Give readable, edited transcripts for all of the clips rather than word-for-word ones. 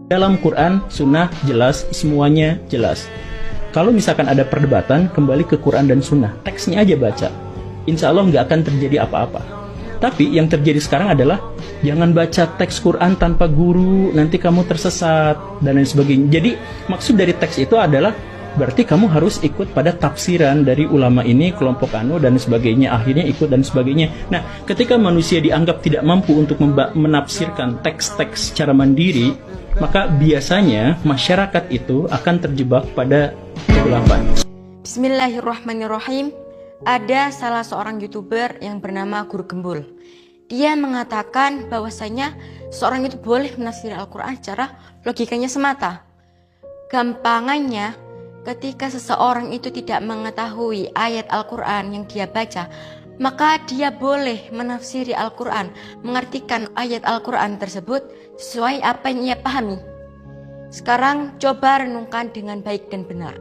Dalam Quran, Sunnah jelas, semuanya jelas. Kalau misalkan ada perdebatan, kembali ke Quran dan Sunnah. Teksnya aja baca. Insya Allah nggak akan terjadi apa-apa. Tapi yang terjadi sekarang adalah jangan baca teks Quran tanpa guru, nanti kamu tersesat, dan lain sebagainya. Jadi maksud dari teks itu adalah berarti kamu harus ikut pada tafsiran dari ulama ini, kelompok anu, dan sebagainya. Akhirnya ikut dan sebagainya. Nah, ketika manusia dianggap tidak mampu untuk menafsirkan teks-teks secara mandiri, maka biasanya masyarakat itu akan terjebak pada kegelapan. Bismillahirrahmanirrahim. Ada salah seorang YouTuber yang bernama Guru Gembul. Dia mengatakan bahwasanya seorang itu boleh menafsir Al-Quran secara logikanya semata. Gampangannya, ketika seseorang itu tidak mengetahui ayat Al-Quran yang dia baca, maka dia boleh menafsiri Al-Quran, mengartikan ayat Al-Quran tersebut sesuai apa yang ia pahami. Sekarang coba renungkan dengan baik dan benar.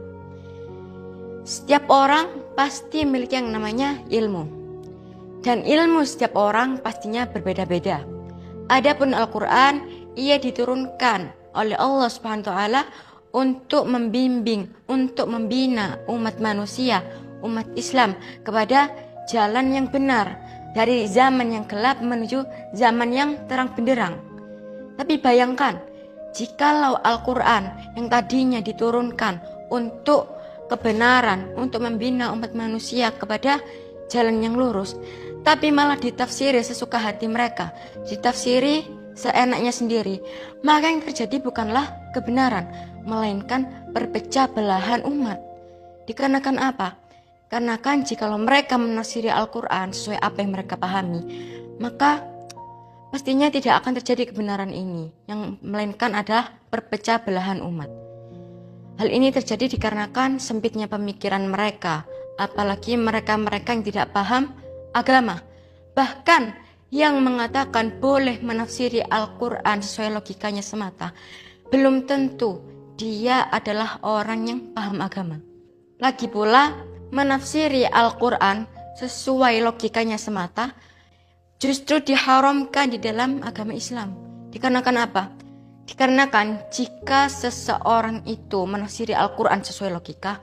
Setiap orang pasti memiliki yang namanya ilmu. Dan ilmu setiap orang pastinya berbeda-beda. Adapun Al-Quran, ia diturunkan oleh Allah Subhanahu wa Ta'ala untuk membimbing, untuk membina umat manusia, umat Islam kepada jalan yang benar, dari zaman yang gelap menuju zaman yang terang benderang. Tapi bayangkan, jikalau Al-Quran yang tadinya diturunkan untuk kebenaran, untuk membina umat manusia kepada jalan yang lurus, tapi malah ditafsiri sesuka hati mereka, ditafsiri seenaknya sendiri, maka yang terjadi bukanlah kebenaran, melainkan perpecah belahan umat. Dikarenakan apa? Karena kan jikalau mereka menafsiri Al-Quran sesuai apa yang mereka pahami, maka pastinya tidak akan terjadi kebenaran ini, yang melainkan adalah perpecah belahan umat. Hal ini terjadi dikarenakan sempitnya pemikiran mereka, apalagi mereka-mereka yang tidak paham agama. Bahkan yang mengatakan boleh menafsiri Al-Quran sesuai logikanya semata, belum tentu dia adalah orang yang paham agama. Lagi pula, menafsiri Al-Quran sesuai logikanya semata justru diharamkan di dalam agama Islam. Dikarenakan apa? Dikarenakan jika seseorang itu menafsiri Al-Quran sesuai logika,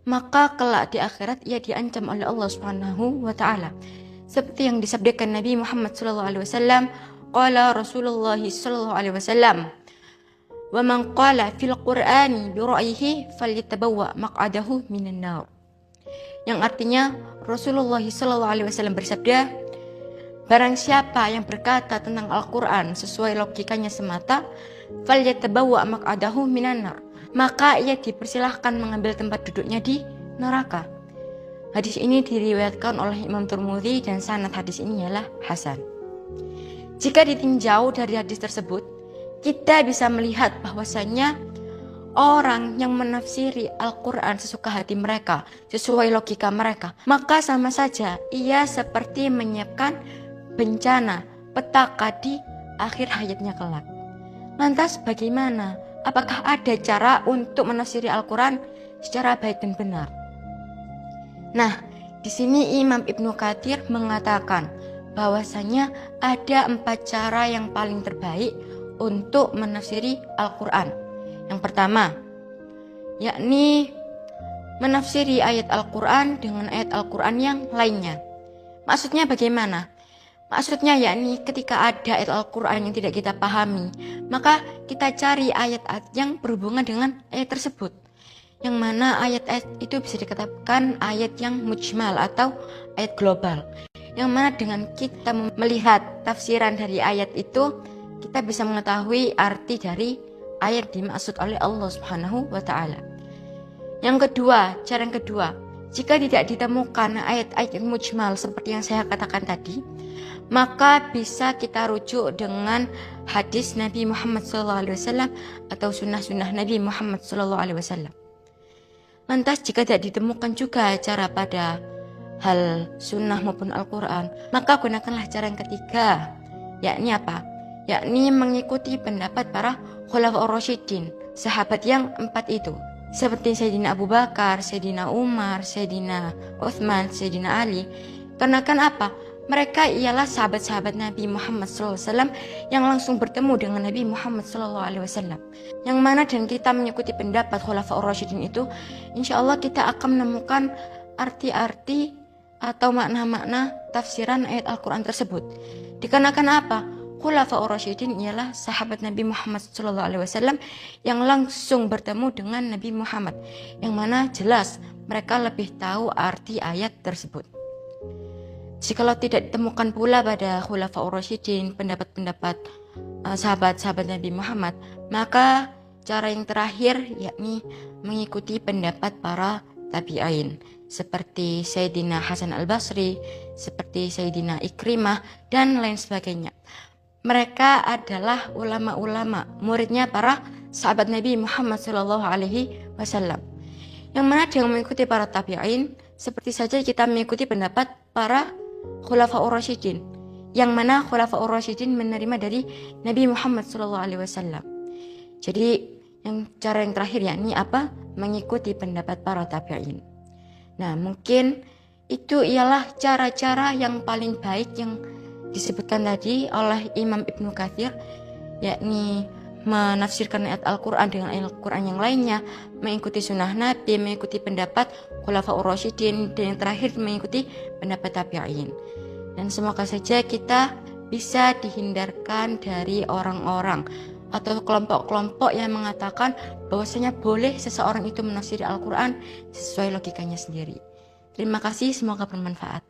maka kelak di akhirat ia diancam oleh Allah Subhanahu wa Ta'ala. Seperti yang disabdakan Nabi Muhammad SAW, qala Rasulullah SAW, wa man qala fil Qur'ani bi ra'yihi falyatabawwa maq'adahu minan nar. Yang artinya Rasulullah SAW bersabda, barang siapa yang berkata tentang Al-Quran sesuai logikanya semata, falyatabawwa maq'adahu minan nar, maka ia dipersilahkan mengambil tempat duduknya di neraka. Hadis ini diriwayatkan oleh Imam Tirmidzi dan sanad hadis ini ialah hasan. Jika ditinjau dari hadis tersebut, kita bisa melihat bahwasanya orang yang menafsiri Al-Quran sesuka hati mereka, sesuai logika mereka, maka sama saja ia seperti menyiapkan bencana, petaka di akhir hayatnya kelak. Lantas bagaimana? Apakah ada cara untuk menafsiri Al-Quran secara baik dan benar? Nah, di sini Imam Ibnu Katsir mengatakan bahwasanya ada 4 cara yang paling terbaik untuk menafsiri Al-Quran. Yang pertama, yakni menafsiri ayat Al-Quran dengan ayat Al-Quran yang lainnya. Maksudnya bagaimana? Maksudnya yakni ketika ada ayat Al-Quran yang tidak kita pahami, maka kita cari ayat-ayat yang berhubungan dengan ayat tersebut. Yang mana ayat-ayat itu bisa dikatakan ayat yang mujmal atau ayat global. Yang mana dengan kita melihat tafsiran dari ayat itu, kita bisa mengetahui arti dari ayat dimaksud oleh Allah Subhanahu wa Ta'ala. Yang kedua, cara yang kedua, jika tidak ditemukan ayat-ayat yang mujmal seperti yang saya katakan tadi, maka bisa kita rujuk dengan hadis Nabi Muhammad SAW atau sunnah-sunnah Nabi Muhammad SAW. Lantas jika tidak ditemukan juga cara pada hal sunnah maupun Al-Quran, maka gunakanlah cara yang ketiga, yakni apa? Yakni mengikuti pendapat para khulafaur rasyidin, sahabat yang 4 itu, seperti Sayyidina Abu Bakar, Sayyidina Umar, Sayyidina Uthman, Sayyidina Ali. Karena kan apa? Mereka ialah sahabat-sahabat Nabi Muhammad SAW yang langsung bertemu dengan Nabi Muhammad SAW. Yang mana dan kita mengikuti pendapat Khulafaur Rasyidin itu, insya Allah kita akan menemukan arti-arti atau makna-makna tafsiran ayat Al-Quran tersebut. Dikarenakan apa? Khulafaur Rasyidin ialah sahabat Nabi Muhammad SAW yang langsung bertemu dengan Nabi Muhammad, yang mana jelas mereka lebih tahu arti ayat tersebut. Jikalau tidak ditemukan pula pada Khulafaur Rasyidin pendapat-pendapat sahabat-sahabat Nabi Muhammad, maka cara yang terakhir yakni mengikuti pendapat para tabi'in seperti Sayyidina Hasan al-Basri, seperti Sayyidina Ikrimah, dan lain sebagainya. Mereka adalah ulama-ulama, muridnya para sahabat Nabi Muhammad SAW. Yang mana dengan mengikuti para tabi'in, seperti saja kita mengikuti pendapat para Khulafaur Rasyidin, yang mana Khulafaur Rasyidin menerima dari Nabi Muhammad SAW. Jadi cara yang terakhir yakni apa? Mengikuti pendapat para tabi'in. Nah, mungkin itu ialah cara-cara yang paling baik yang disebutkan tadi oleh Imam Ibnu Katsir, yakni menafsirkan ayat Al-Quran dengan ayat Al-Quran yang lainnya, mengikuti sunnah Nabi, mengikuti pendapat Khulafaur Rasyidin, dan yang terakhir mengikuti pendapat tabi'in. Dan semoga saja kita bisa dihindarkan dari orang-orang atau kelompok-kelompok yang mengatakan bahwasanya boleh seseorang itu menafsiri Al-Quran sesuai logikanya sendiri. Terima kasih, semoga bermanfaat.